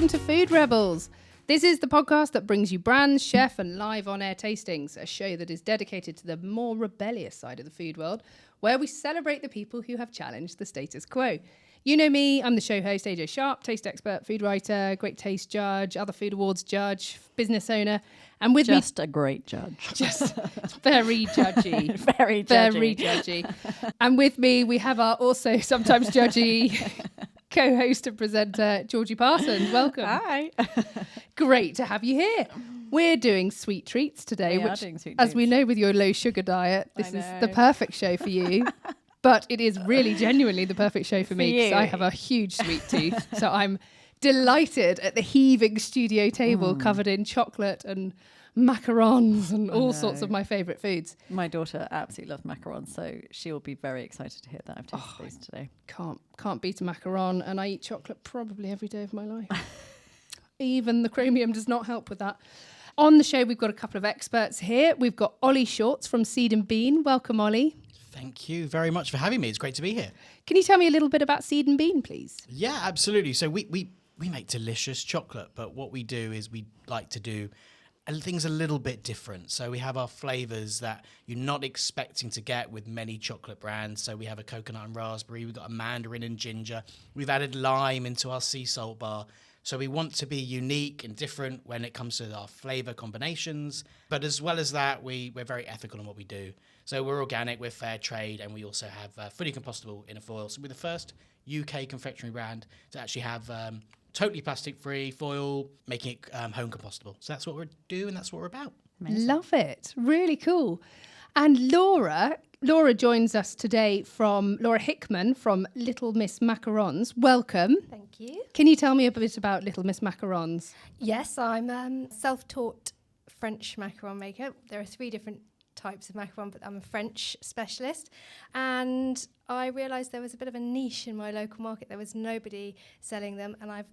welcome to Food Rebels. This is the podcast that brings you brands, chef and live on-air tastings, a show that is dedicated to the more rebellious side of the food world, where we celebrate the people who have challenged the status quo. You know me, I'm the show host, AJ Sharp, taste expert, food writer, great taste judge, other food awards judge, business owner, and with just a great judge. Just very judgy. Very judgy. And with me, we have our also sometimes judgy co-host and presenter, Georgie Parsons. Welcome. Hi. Great to have you here. We're doing sweet treats today, which, as we know with your low sugar diet, this is the perfect show for you. But it is really genuinely the perfect show for me because I have a huge sweet tooth. So I'm delighted at the heaving studio table covered in chocolate and macarons and all sorts of my favourite foods. My daughter absolutely loves macarons, so she'll be very excited to hear that I've tasted these today. Can't beat a macaron, and I eat chocolate probably every day of my life. Even the chromium does not help with that. On the show, we've got a couple of experts here. We've got Ollie Shorts from Seed and Bean. Welcome, Ollie. Thank you very much for having me. It's great to be here. Can you tell me a little bit about Seed and Bean, please? Yeah, absolutely. So we make delicious chocolate, but what we do is we like to do things a little bit different. So we have our flavours that you're not expecting to get with many chocolate brands. So we have a coconut and raspberry. We've got a mandarin and ginger. We've added lime into our sea salt bar. So we want to be unique and different when it comes to our flavour combinations. But as well as that, we're very ethical in what we do. So we're organic, we're fair trade, and we also have fully compostable in a foil. So we're the first UK confectionery brand to actually have totally plastic-free foil, making it home compostable. So that's what we do, and that's what we're about. Amazing. Love it. Really cool. And Laura joins us today from Laura Hickman from Little Miss Macarons. Welcome. Thank you. Can you tell me a bit about Little Miss Macarons? Yes, I'm a self-taught French macaron maker. There are 3 different types of macaron, but I'm a French specialist. And I realised there was a bit of a niche in my local market. There was nobody selling them, and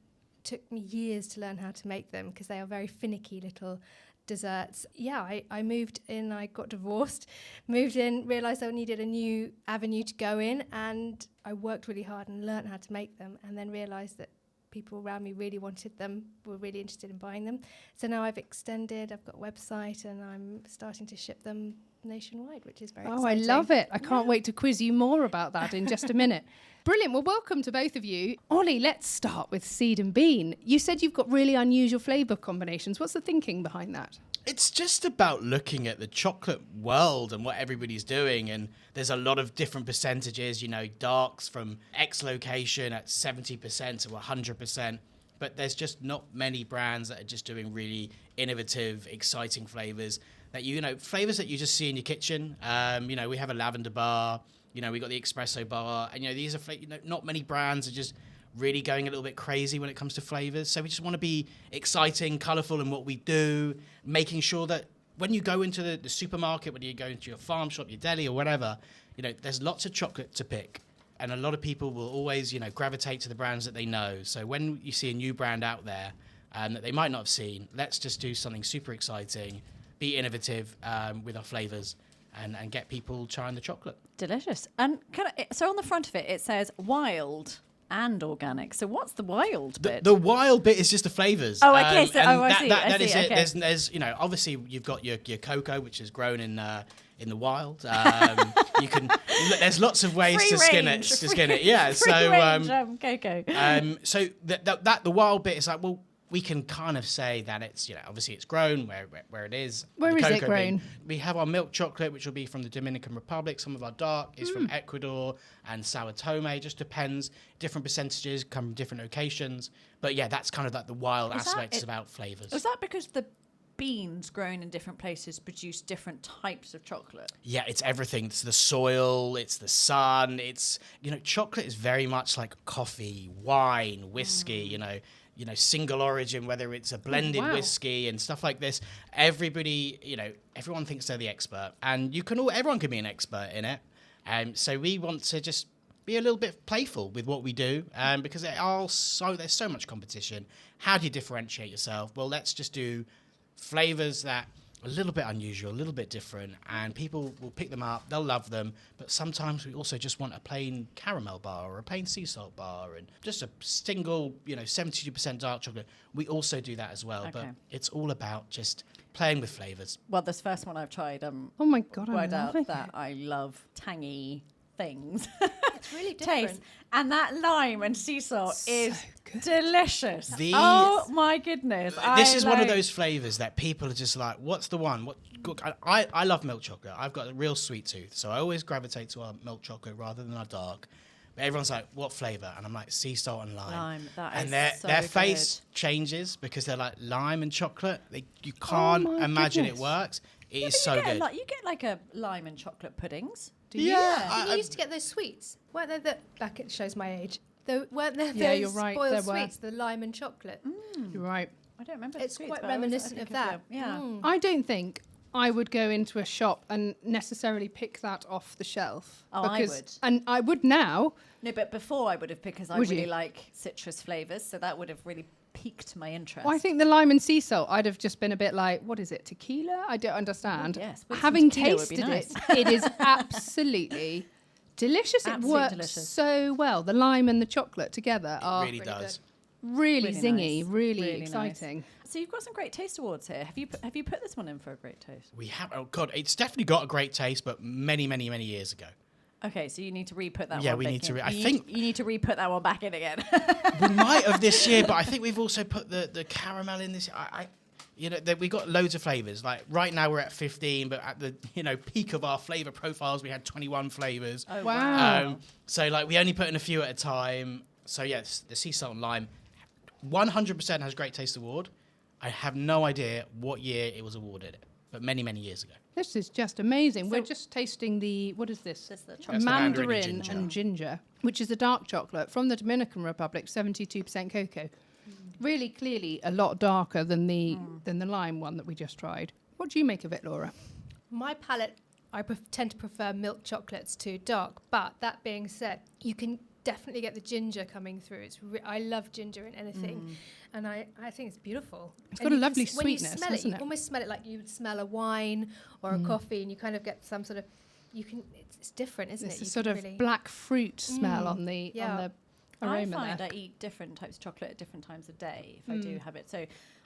took me years to learn how to make them because they are very finicky little desserts. Yeah, I moved in, I got divorced, moved in, realised I needed a new avenue to go in, and I worked really hard and learnt how to make them, and then realised that people around me really wanted them, were really interested in buying them. So now I've extended, I've got a website, and I'm starting to ship them nationwide, which is very exciting. I love it. I can't wait to quiz you more about that in just a minute. Brilliant. Well, welcome to both of you. Ollie, let's start with Seed and Bean. You said you've got really unusual flavour combinations. What's the thinking behind that? It's just about looking at the chocolate world and what everybody's doing. And there's a lot of different percentages, darks from X location at 70% to 100%. But there's just not many brands that are just doing really innovative, exciting flavors that flavors that you just see in your kitchen. We have a lavender bar, we got the espresso bar, and these are not many brands are just really going a little bit crazy when it comes to flavors. So we just want to be exciting, colorful in what we do, making sure that when you go into the supermarket, when you go into your farm shop, your deli or whatever, there's lots of chocolate to pick. And a lot of people will always, gravitate to the brands that they know. So when you see a new brand out there that they might not have seen, let's just do something super exciting, be innovative with our flavors, and get people trying the chocolate. Delicious. And so on the front of it, it says wild and organic. So what's the wild bit? The wild bit is just the flavors. Oh, okay. That is it. Okay. There's obviously you've got your cocoa, which is grown in the wild. There's lots of ways to skin it. Yeah. Cocoa. So that the wild bit is like, well, we can kind of say that it's, obviously it's grown where it is. Where is it grown? We have our milk chocolate, which will be from the Dominican Republic. Some of our dark is from Ecuador and Sao Tome. Just depends. Different percentages come from different locations. But yeah, that's kind of like the wild aspects about flavors. Is that because the beans grown in different places produce different types of chocolate? Yeah, it's everything. It's the soil, it's the sun, it's, chocolate is very much like coffee, wine, whiskey, single origin, whether it's a blended whiskey and stuff like this. Everybody, everyone thinks they're the expert, and everyone can be an expert in it. So we want to just be a little bit playful with what we do, because there's so much competition. How do you differentiate yourself? Well, let's just do flavors that a little bit unusual, a little bit different, and people will pick them up, they'll love them, but sometimes we also just want a plain caramel bar or a plain sea salt bar and just a single, 72% dark chocolate. We also do that as well, but it's all about just playing with flavours. Well, this first one I've tried, oh my God, worked out that I love tangy things. It's really different. Taste. And that lime and sea salt is good. delicious. Oh my goodness. This is one of those flavours that people are just like, what's the one? I love milk chocolate. I've got a real sweet tooth, so I always gravitate to our milk chocolate rather than our dark. But everyone's like, what flavour? And I'm like, sea salt and lime. And their face changes because they're like lime and chocolate. You can't imagine it works. It is so good. You get like a lime and chocolate puddings. Do you? Yeah. Did you used to get those sweets? Weren't there back it shows my age. Weren't there those you're right, spoiled sweets, the lime and chocolate? You're right. I don't remember. It's quite reminiscent of that. Yeah. I don't think I would go into a shop and necessarily pick that off the shelf. Oh, I would. And I would now. No, but before I would have, because I really like citrus flavours, so that would have really piqued my interest. Well, I think the lime and sea salt, I'd have just been a bit like, what is it, tequila? I don't understand. Yes, having tasted it, it is absolutely delicious. It works so well. The lime and the chocolate together are really does. Really zingy, nice. really exciting. Nice. So you've got some great taste awards here. Have you put this one in for a great taste? We have. Oh God, it's definitely got a great taste, but many years ago. Okay, so you need to re-put that one. Yeah, we need to. You need to re-put that one back in again. We might have this year, but I think we've also put the caramel in this. We got loads of flavours. Like right now we're at 15, but at the peak of our flavour profiles, we had 21 flavours. Oh wow! So like we only put in a few at a time. So yes, the sea salt and lime, 100% has Great Taste Award. I have no idea what year it was awarded, but many years ago. This is just amazing. So we're just tasting what is this? This is the chocolate. Mandarin and ginger, which is a dark chocolate from the Dominican Republic, 72% cocoa. Really clearly a lot darker than the lime one that we just tried. What do you make of it, Laura? My palate, I tend to prefer milk chocolates to dark, but that being said, you can definitely get the ginger coming through. I love ginger in anything, and I think it's beautiful. It's got a lovely sweetness, when you smell hasn't it? it? You almost smell it like you would smell a wine or a coffee, and you kind of get some sort of. It's different, isn't it? It's a sort of black fruit smell on the aroma. I find I eat different types of chocolate at different times of day if I do have it. So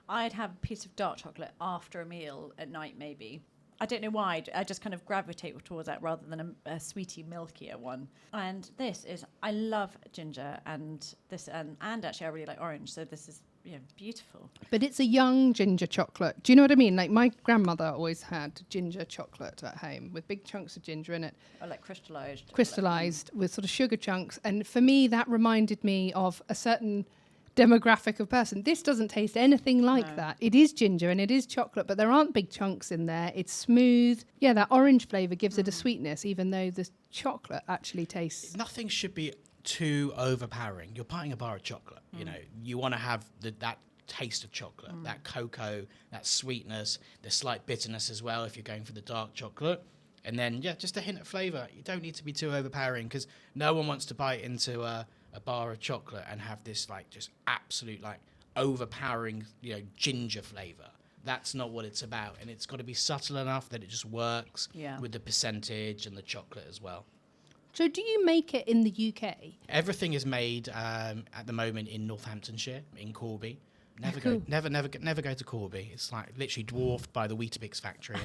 I'd have a piece of dark chocolate after a meal at night, maybe. I don't know why. I just kind of gravitate towards that rather than a sweetie, milkier one. And I love ginger and actually I really like orange. So this is beautiful. But it's a young ginger chocolate. Do you know what I mean? Like my grandmother always had ginger chocolate at home with big chunks of ginger in it. Or like crystallized. Crystallized with sort of sugar chunks. And for me, that reminded me of a certain demographic of person. This doesn't taste anything like that. It is ginger and it is chocolate, but there aren't big chunks in there. It's smooth. Yeah, that orange flavour gives it a sweetness, even though the chocolate actually tastes... Nothing should be too overpowering. You're buying a bar of chocolate. You want to have that taste of chocolate, that cocoa, that sweetness, the slight bitterness as well if you're going for the dark chocolate. And then, just a hint of flavour. You don't need to be too overpowering because no one wants to bite into a bar of chocolate and have this just absolute overpowering ginger flavour. That's not what it's about, and it's got to be subtle enough that it just works with the percentage and the chocolate as well. So do you make it in the UK? Everything is made at the moment in Northamptonshire, in Corby. Never go to Corby. It's literally dwarfed by the Weetabix factory.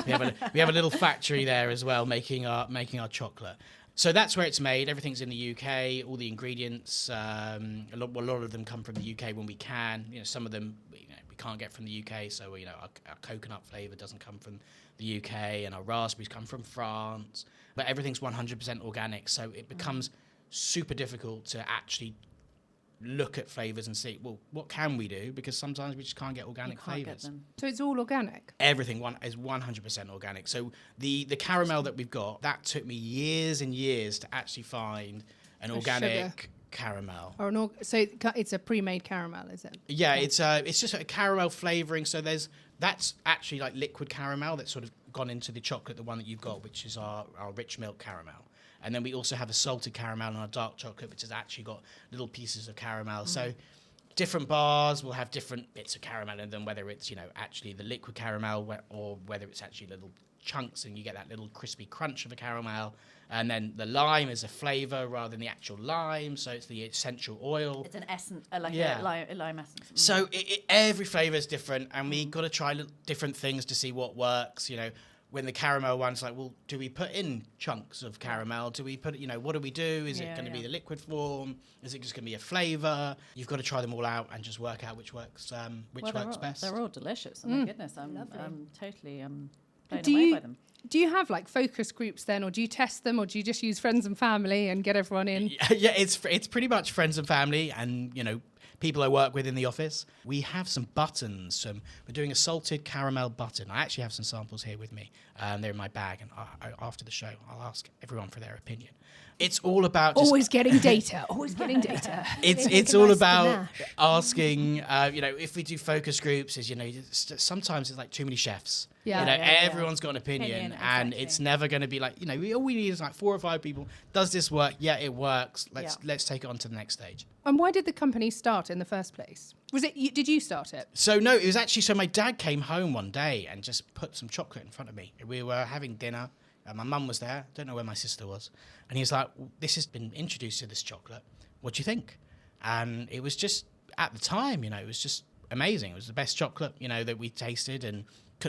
We have a little factory there as well, making our chocolate. So that's where it's made. Everything's in the UK. All the ingredients, a lot of them come from the UK when we can. Some of them we can't get from the UK. So our coconut flavour doesn't come from the UK, and our raspberries come from France. But everything's 100% organic, so it becomes super difficult to actually look at flavours and see, well, what can we do? Because sometimes we just can't get organic flavours. So it's all organic? Everything is 100% organic. So the caramel that we've got, that took me years and years to actually find an organic caramel. So it's a pre-made caramel, is it? Yeah, it's just a caramel flavouring. So that's actually liquid caramel that's sort of gone into the chocolate, the one that you've got, which is our rich milk caramel. And then we also have a salted caramel and a dark chocolate, which has actually got little pieces of caramel. So different bars will have different bits of caramel in them, whether it's, actually the liquid caramel or whether it's actually little chunks and you get that little crispy crunch of a caramel. And then the lime is a flavour rather than the actual lime, so it's the essential oil. It's an essence, a lime essence. So every flavour is different, and we got to try different things to see what works. When the caramel one's like, well, do we put in chunks of caramel? Do we put, what do we do? Is it going to be the liquid form? Is it just going to be a flavour? You've got to try them all out and just work out which works best. They're all delicious. Oh my goodness, I'm totally blown do away you, by them. Do you have like focus groups then, or do you test them, or do you just use friends and family and get everyone in? Yeah, it's pretty much friends and family and, people I work with in the office. We have some buttons. We're doing a salted caramel button. I actually have some samples here with me. They're in my bag, and after the show, I'll ask everyone for their opinion. It's all about always getting data. Always getting data. It's all about asking. If we do focus groups, sometimes it's like too many chefs. Yeah. Everyone's got an opinion, and it's never going to be like all we need is like 4 or 5 people. Does this work? Yeah, it works. Let's take it on to the next stage. And why did the company start in the first place? Was it? Did you start it? So no, it was actually. So my dad came home one day and just put some chocolate in front of me. We were having dinner. My mum was there. Don't know where my sister was. And he's like, this has been introduced to this chocolate. What do you think? And it was just, at the time, it was just amazing. It was the best chocolate, that we tasted, and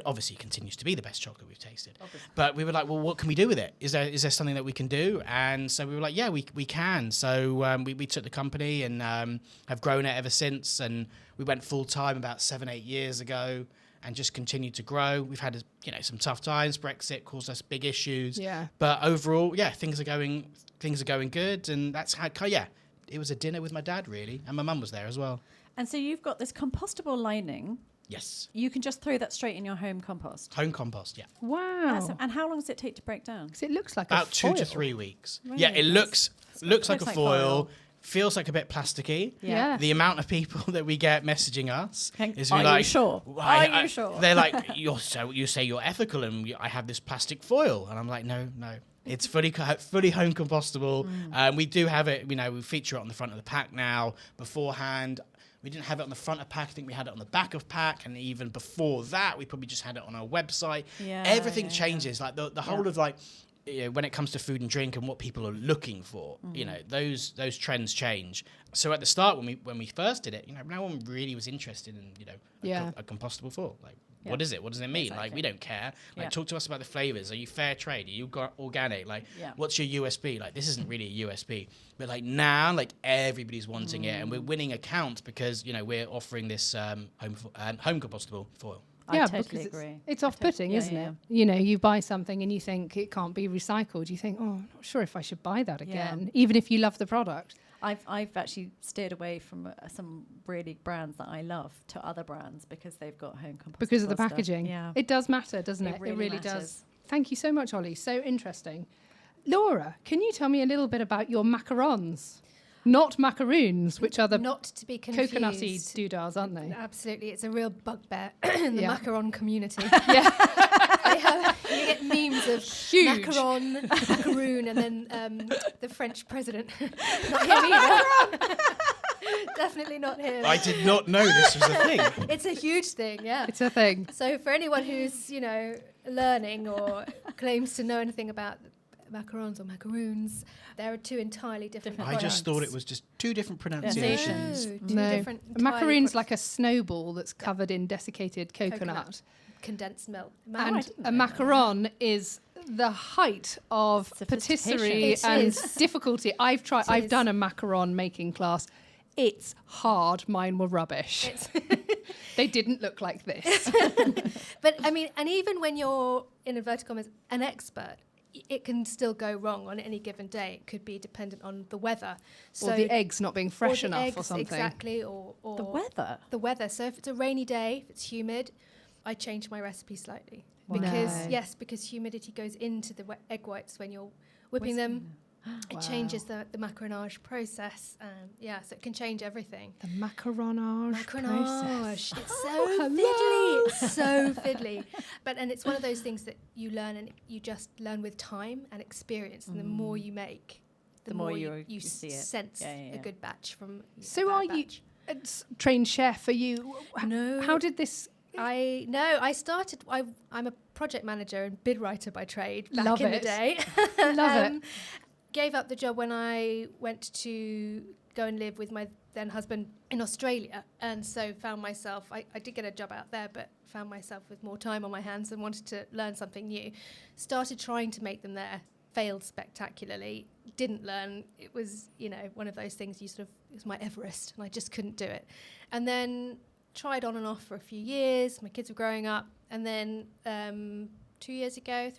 obviously continues to be the best chocolate we've tasted. Obviously. But we were like, well, what can we do with it? Is there something that we can do? And so we were like, yeah, we can. So we took the company and have grown it ever since. And we went full time about 7-8 years ago. And just continued to grow. We've had, some tough times. Brexit caused us big issues. Yeah. But overall, things are going good. And that's how, it was a dinner with my dad, really. And my mum was there as well. And so you've got this compostable lining. Yes. You can just throw that straight in your home compost. Home compost, yeah. Wow. And how long does it take to break down? Because it looks like about a foil. 2 to 3 weeks. Really? Yeah, it looks like a foil. Feels like a bit plasticky. Yeah. The amount of people that we get messaging us is Are you sure? Are you sure? They're like, you say you're ethical, and I have this plastic foil, and I'm like, no. It's fully home compostable. We do have it. We feature it on the front of the pack now. Beforehand, we didn't have it on the front of pack. I think we had it on the back of pack, and even before that, we probably just had it on our website. Yeah, Everything changes. Like the whole of like. When it comes to food and drink and what people are looking for, those trends change. So at the start, when we first did it, no one really was interested in a compostable foil. Like, what is it? What does it mean? Exactly. Like, we don't care. Like, talk to us about the flavors. Are you fair trade? Are you organic? Like, what's your USP? Like, this isn't really a USP. But like now, like everybody's wanting it, and we're winning accounts because we're offering this home compostable foil. Yeah, I totally because agree. it's off-putting, isn't it? You buy something and you think it can't be recycled. You think, I'm not sure if I should buy that again, even if you love the product. I've actually steered away from some really brands that I love to other brands because they've got home compostable Because of the stuff. packaging. Yeah. It does matter, doesn't it? It really matters. does. Thank you so much, Ollie. So interesting. Laura, can you tell me a little bit about your macarons? Not macaroons, which are the not to be confused. coconutty doodahs, aren't they? Absolutely, it's a real bugbear in the macaron community. Yeah. You get memes of Huge. macaroon, and then the French president. Not him either. Definitely not him. I did not know this was a thing. It's a huge thing, yeah. It's a thing. So for anyone who's, learning or claims to know anything about macarons or macaroons, there are 2 entirely different I just thought it was just 2 different pronunciations. No, 2 No. different. A macaroon's like a snowball that's covered in desiccated coconut. Condensed milk. And a macaron is the height of patisserie It and is. difficulty. I've done a macaron making class. It's hard. Mine were rubbish. They didn't look like this. But I mean, and even when you're in inverted commas an expert, it can still go wrong on any given day. It could be dependent on the weather. Or the eggs not being fresh the enough eggs, or something. Exactly. Or The weather. The weather. So if it's a rainy day, if it's humid, I change my recipe slightly. Wow. Because humidity goes into the egg whites when you're whipping them. It changes the macaronage process. So it can change everything. The macaronage process. It's so fiddly. It's so fiddly. And it's one of those things that you learn, and you just learn with time and experience. And the more you make, the more you see it. sense Yeah. a good batch from So a bad batch. trained chef? Are you? No. How did this? I started. I'm a project manager and bid writer by trade. Back Love in it. the day, Love it. Gave up the job when I went to go and live with my then husband in Australia, and so found myself. I did get a job out there, but found myself with more time on my hands and wanted to learn something new. Started trying to make them there. Failed spectacularly. Didn't learn. It was, one of those things it was my Everest, and I just couldn't do it. And then tried on and off for a few years. My kids were growing up, and then 3 years ago,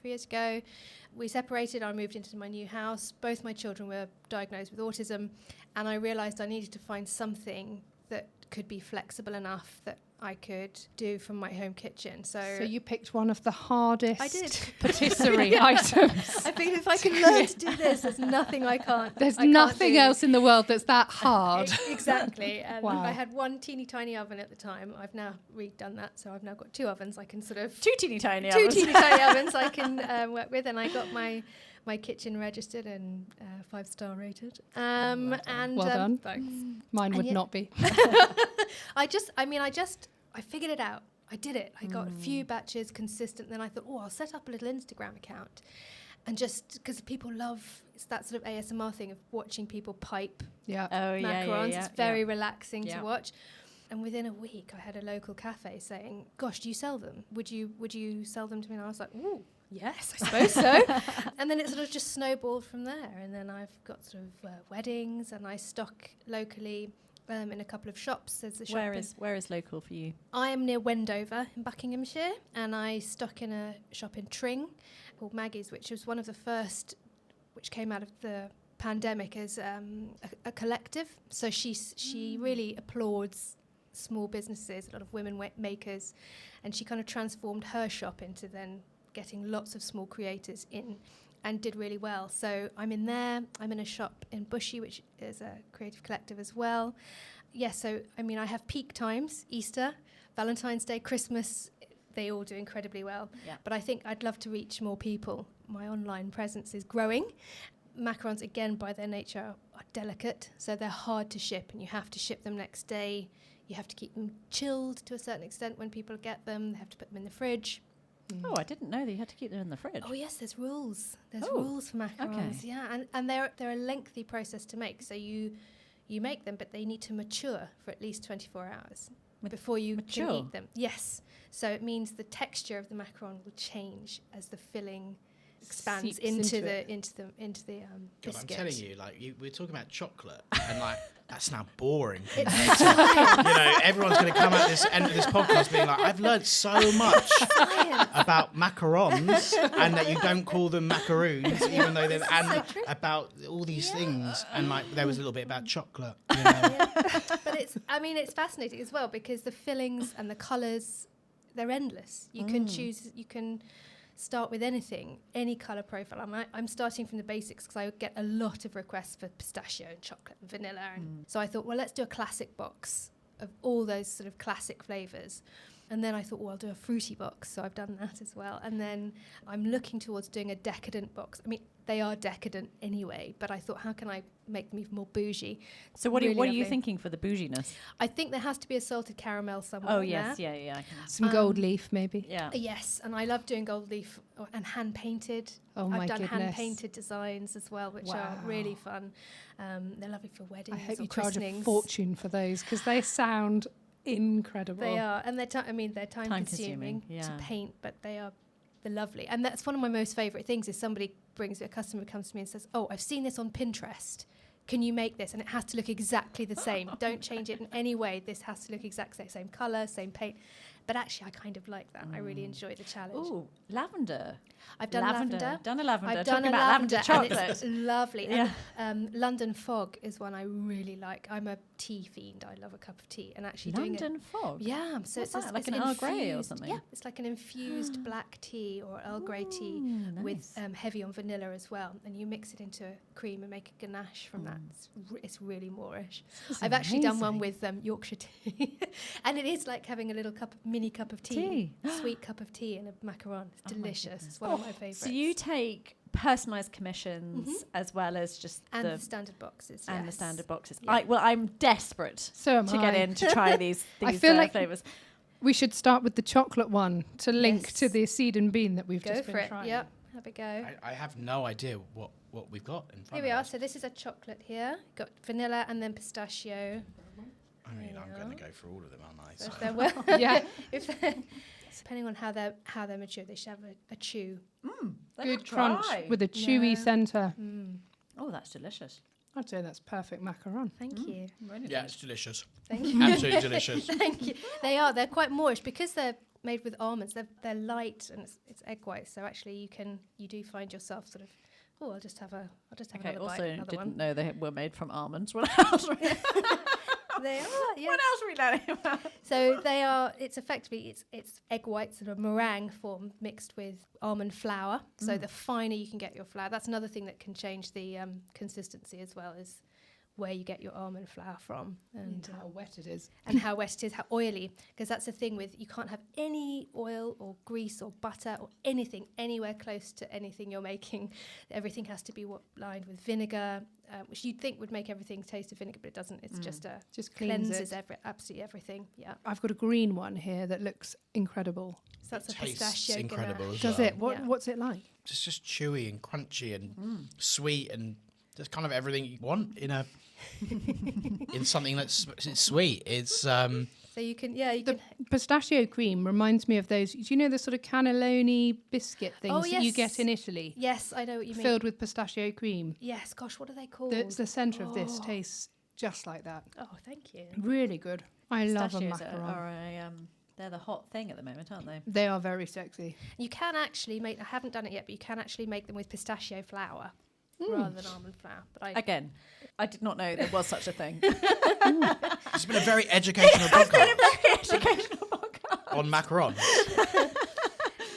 we separated. I moved into my new house. Both my children were diagnosed with autism, and I realised I needed to find something that could be flexible enough that I could do from my home kitchen. So you picked one of the hardest I did. patisserie items. I figured if I can learn to do this, there's nothing I can't. There's I can't nothing do. else in the world that's that hard. Exactly. And Wow. I had one teeny tiny oven at the time. I've now redone that, so I've now got 2 ovens. I can sort of Two teeny tiny two ovens. teeny tiny ovens I can work with, and I got my kitchen registered and 5-star rated. And Well done. Thanks. Mine would yet- not be. I figured it out. I did it. I got a few batches consistent. Then I thought, I'll set up a little Instagram account. And just because people love, it's that sort of ASMR thing of watching people pipe Yeah. Oh, yeah, macarons. yeah. It's very relaxing Yeah. to watch. And within a week, I had a local cafe saying, "Gosh, do you sell them? Would you sell them to me?" And I was like, "Ooh, yes, I suppose so." And then it sort of just snowballed from there. And then I've got sort of weddings, and I stock locally in a couple of shops. There's a shop. Where is local for you? I am near Wendover in Buckinghamshire, and I stock in a shop in Tring called Maggie's, which was one of the first, which came out of the pandemic as a collective. So she really applauds small businesses, a lot of women makers, and she kind of transformed her shop into then getting lots of small creators in, and did really well. So I'm in there. I'm in a shop in Bushy, which is a creative collective as well. Yeah, so I have peak times: Easter, Valentine's Day, Christmas. They all do incredibly well. Yeah. But I think I'd love to reach more people. My online presence is growing. Macarons, again, by their nature, are delicate, so they're hard to ship, and you have to ship them next day. You have to keep them chilled to a certain extent when people get them. They have to put them in the fridge. Oh, I didn't know that you had to keep them in the fridge. Oh yes, there's rules. There's Oh, rules for macarons. okay. Yeah, and they're a lengthy process to make. So you make them, but they need to mature for at least 24 hours before you can mature? eat them. Yes. So it means the texture of the macaron will change as the filling expands Seeps into the into God, biscuit. I'm telling you, we're talking about chocolate, and that's now boring. It's Everyone's going to come at this end of this podcast being like, I've learned so much about macarons, and that you don't call them macaroons, even though they're about all these things, and there was a little bit about chocolate. Yeah. But it's fascinating as well, because the fillings and the colours, they're endless. You can choose. You can start with anything, any colour profile. I'm starting from the basics because I get a lot of requests for pistachio and chocolate and vanilla. And so I thought, well, let's do a classic box of all those sort of classic flavours. And then I thought, well, I'll do a fruity box. So I've done that as well. And then I'm looking towards doing a decadent box. I mean, they are decadent anyway, but I thought, how can I make them even more bougie? So what are you lovely. thinking for the bouginess? I think there has to be a salted caramel somewhere. Oh, in yes. there. Yeah. I can. Some gold leaf, maybe. Yeah. Yes, and I love doing gold leaf and hand painted. Oh my I've done goodness. hand painted designs as well, which are really fun. They're lovely for I weddings hope or you charge a christenings. fortune for those, because they sound incredible. They are, and they're time consuming yeah. to paint, but they're lovely. And that's one of my most favourite things is a customer comes to me and says, "Oh, I've seen this on Pinterest. Can you make this?" And it has to look exactly the same. Don't change it in any way. This has to look exactly the same colour, same paint. But actually, I kind of like that. I really enjoy the challenge. Oh, lavender. I've done lavender. Done a lavender. I've done Talking a about lavender and chocolate. it's lovely. Yeah. And London Fog is one I really like. I'm a tea fiend. I love a cup of tea. And actually London Fog. yeah, so What's it's that, like it's an Earl Grey or infused- something? Yeah, it's like an infused black tea or Earl Grey tea with heavy on vanilla as well. And you mix it into cream and make a ganache from that. It's really Moorish. I've actually done one with Yorkshire tea, and it is like having a little mini cup of tea. Sweet cup of tea and a macaron. It's delicious. It's one of my favourites. So you take personalised commissions as well as just the standard boxes. And the standard boxes. Yeah. I'm desperate to get in to try these I feel like flavours. We should start with the chocolate one to link to the seed and bean that we've just been trying. Yep, have a go. I have no idea what we've got in front Here we of are. us. So this is a chocolate here. Got vanilla and then pistachio. I mean, I'm going to go for all of them, aren't I? So So. if they're well, yeah. Depending on how they're mature, they should have a chew. Good crunch with a chewy centre. Oh, that's delicious. I'd say that's perfect macaron. Thank you. Really Yeah, nice. it's delicious. Thank you. Absolutely delicious. Thank you. They are. They're quite moorish because they're made with almonds. They're light and it's egg white. So actually, you do find yourself sort of. Oh, I'll just have another Also, bite. Another didn't one. know they were made from almonds. What else? They are. Yeah. What else are we learning about? So they are. It's effectively it's egg whites sort of meringue form mixed with almond flour. So the finer you can get your flour, that's another thing that can change the consistency as well, is where you get your almond flour from and How wet it is. and how wet it is, how oily. Because that's the thing with, you can't have any oil or grease or butter or anything anywhere close to anything you're making. Everything has to be lined with vinegar, which you'd think would make everything taste of vinegar, but it doesn't. It's just cleanses cleanses absolutely everything. Yeah. I've got a green one here that looks incredible. So that's a Tastes pistachio incredible ganache. as Does well. it? What's it like? It's just chewy and crunchy and sweet and just kind of everything you want in a in something that's it's sweet. It's So you can, The pistachio cream reminds me of those. Do you know the sort of cannelloni biscuit things that you get in Italy? Yes, I know what you mean. Filled with pistachio cream. Yes, gosh, what are they called? The centre of this tastes just like that. Oh, thank you. Really good. I love a Pistachios macaron. they're the hot thing at the moment, aren't they? They are very sexy. You can actually make, I haven't done it yet, but you can actually make them with pistachio flour rather than almond flour. But Again, I did not know there was such a thing. it's been a very educational podcast on macarons.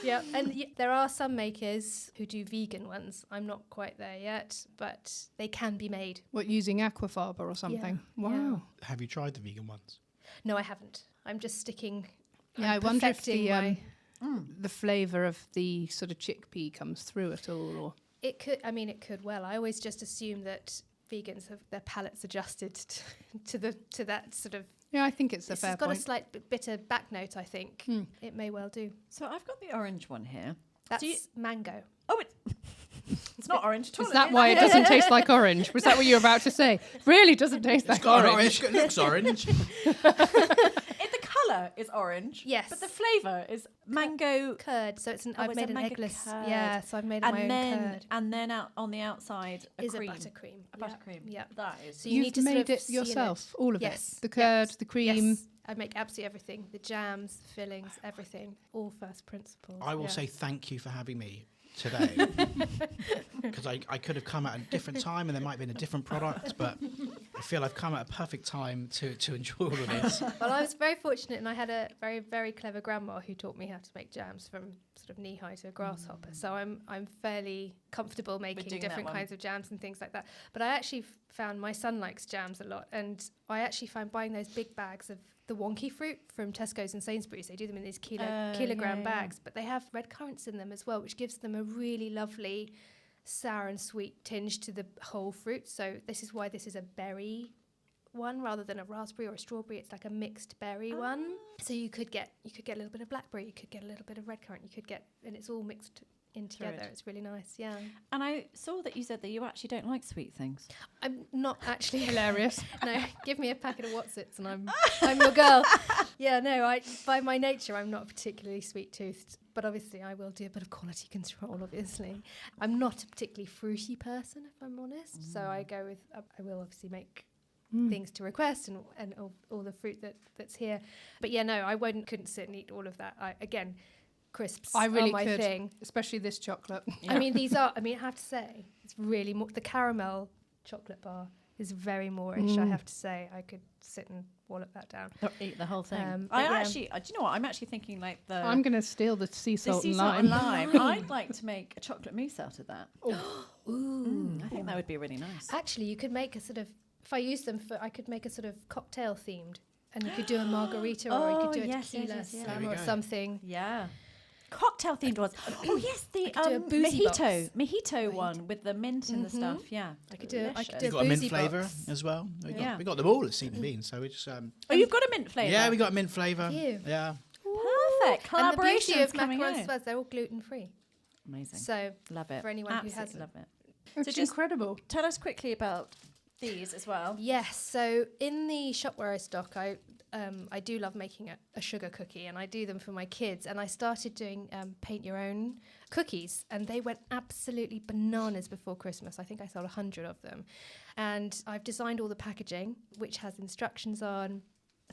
yeah, and there are some makers who do vegan ones. I'm not quite there yet, but they can be made. What, using aquafaba or something? Yeah. Wow. Have you tried the vegan ones? No, I haven't. I'm just sticking. Yeah, I wonder if perfecting the flavour of the sort of chickpea comes through at all, or It could. I mean, it could well. I always just assume that vegans have their palates adjusted to that sort of. yeah, I think it's a It's fair got point. a slight bitter back note. I think it may well do. So I've got the orange one here. That's mango. Oh, it's not orange at all. Is that why it doesn't taste like orange? Was that what you were about to say? Really doesn't taste like orange. It looks orange. The colour is orange. Yes. But the flavour is mango. Curd. So it's it's I've made a an mango eggless. curd. Yeah. So I've made my own curd. And then out on the outside Is cream. a buttercream. A buttercream. Yeah. That is. So you You've need to sort made of it seal it. yourself, all of Yes. it. The curd, Yes. the cream. Yes. I make absolutely everything. The jams, the fillings, everything. All first principles. I will yeah. say thank you for having me today, because I could have come at a different time and there might have been a different product, but I feel I've come at a perfect time to enjoy all of this. Well, I was very fortunate, and I had a very, very clever grandma who taught me how to make jams from sort of knee high to a grasshopper. So I'm fairly comfortable making doing that different one. kinds of jams and things like that. But I actually found my son likes jams a lot, and I actually found buying those big bags of the wonky fruit from Tesco's and Sainsbury's. They do them in these kilogram bags, but they have red currants in them as well, which gives them a really lovely sour and sweet tinge to the whole fruit. So this is why this is a berry one rather than a raspberry or a strawberry. It's like a mixed berry one. So you could get a little bit of blackberry, you could get a little bit of red currant, you could get, and it's all mixed in together. Good. It's really nice. Yeah. And I saw that you said that you actually don't like sweet things. I'm not actually Hilarious. No, give me a packet of Wotsits and I'm your girl. Yeah, no, by my nature I'm not particularly sweet-toothed, but obviously I will do a bit of quality control, obviously. I'm not a particularly fruity person, if I'm honest, so I go with, I will obviously make things to request and all the fruit that's here. But yeah, no, I couldn't sit and eat all of that. Again, crisps I really are my could, thing. especially this chocolate. I mean, I have to say, it's really the caramel chocolate bar is very Moorish, I have to say. I could sit and wallop that down. Eat the whole thing. but yeah. do you know what? I'm actually thinking like I'm going to steal the sea the salt sea and salt lime. and lime. I'd like to make a chocolate mousse out of that. Ooh. I think that would be really nice. Actually, you could make a sort of, if I use them I could make a sort of cocktail themed, and you could do a margarita or you could do a yes, tequila yes, yes, yes. There slam we or go. something. Yeah. cocktail themed ones. Oh yes, the mojito one with the mint and the stuff. Yeah, I could do You've got a mint flavour as well. We got them all at Seed and Bean, so we just. You've got a mint flavour. Yeah, we got a mint flavour. Perfect. Yeah. Collaboration. And the beauty of macarons as well, they're all gluten free. Amazing. So love it. For anyone who hasn't, love it. It's just incredible. Tell us quickly about these as well. Yes. So in the shop where I stock, I do love making a sugar cookie, and I do them for my kids. And I started doing paint your own cookies, and they went absolutely bananas before Christmas. I think I sold 100 of them, and I've designed all the packaging, which has instructions on.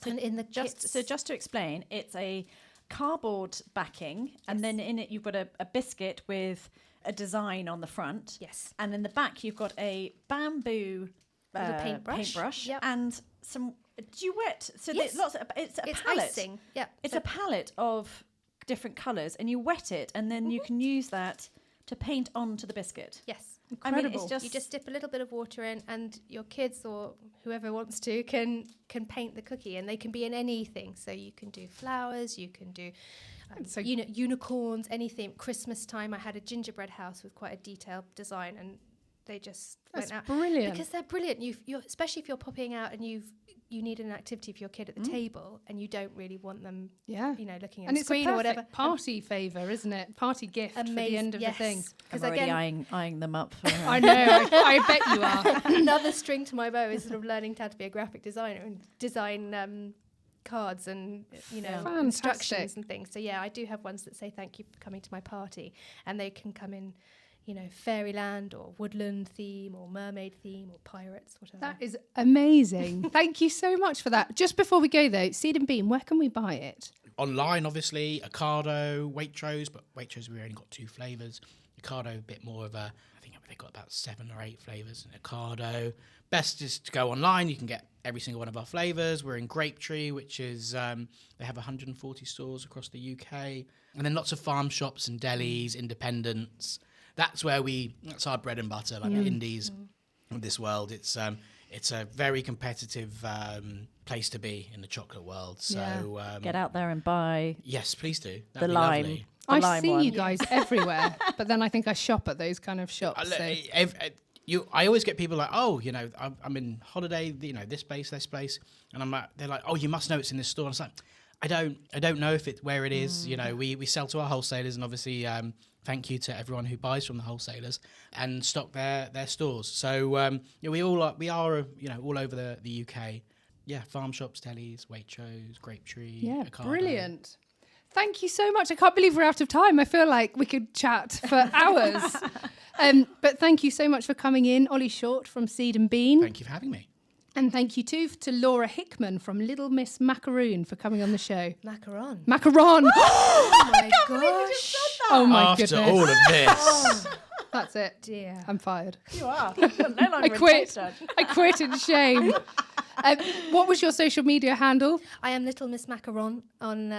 And in the just to explain, it's a cardboard backing, and then in it you've got a biscuit with a design on the front. Yes. And in the back you've got a bamboo paintbrush and some. Do you wet? So yes. It's a palette. Icing. Yeah. It's a palette of different colours, and you wet it, and then you can use that to paint onto the biscuit. Yes. Incredible. I mean, it's just you just dip a little bit of water in, and your kids or whoever wants to can paint the cookie, and they can be in anything. So you can do flowers, you can do unicorns, anything. Christmas time, I had a gingerbread house with quite a detailed design, and they just went out. Brilliant. Because they're brilliant. You're especially if you're popping out and you need an activity for your kid at the table, and you don't really want them, looking at the screen or whatever. Party favour, isn't it? Party gift for the end of the thing. I'm already eyeing them up. For I know. I bet you are. Another string to my bow is sort of learning how to be a graphic designer and design cards and instructions and things. So yeah, I do have ones that say thank you for coming to my party, and they can come in fairyland or woodland theme or mermaid theme or pirates, whatever. That is amazing. Thank you so much for that. Just before we go though, Seed and Bean, where can we buy it? Online, obviously, Ocado, Waitrose, but Waitrose we only got 2 flavours. Ocado, a bit more of I think they've got about 7 or 8 flavours in Ocado. Best is to go online. You can get every single one of our flavours. We're in Grapetree, which is, they have 140 stores across the UK. And then lots of farm shops and delis, independents. That's our bread and butter, like the indies of this world. It's a very competitive place to be in the chocolate world. So get out there and buy. Yes, please do. That'd be lime. Lovely. I see you guys everywhere, but then I think I shop at those kind of shops. I always get people like, I'm in holiday, this place, and I'm like, they're like, oh, you must know it's in this store. And it's like, I don't know if it's where it is. We sell to our wholesalers, and obviously, thank you to everyone who buys from the wholesalers and stock their stores. So we are all over the UK. Yeah, farm shops, delis, Waitrose, Grapetree. Yeah, Ocado. Brilliant. Thank you so much. I can't believe we're out of time. I feel like we could chat for hours. But thank you so much for coming in, Ollie Short from Seed and Bean. Thank you for having me. And thank you too to Laura Hickman from Little Miss Macaroon for coming on the show. Macaron. Oh my gosh. Oh my goodness. After all of this. That's it. Dear. I'm fired. You are. No longer I quit. I quit in shame. What was your social media handle? I am Little Miss Macaron on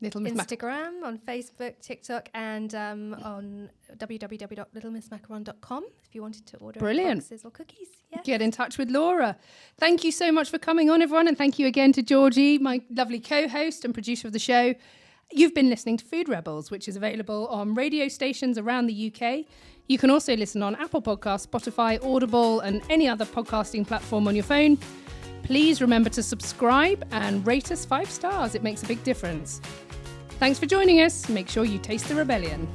Instagram, on Facebook, TikTok, and on www.littlemissmacaron.com if you wanted to order boxes or cookies. Yes. Get in touch with Laura. Thank you so much for coming on, everyone, and thank you again to Georgie, my lovely co-host and producer of the show. You've been listening to Food Rebels, which is available on radio stations around the UK. You can also listen on Apple Podcasts, Spotify, Audible, and any other podcasting platform on your phone. Please remember to subscribe and rate us 5 stars. It makes a big difference. Thanks for joining us. Make sure you taste the rebellion.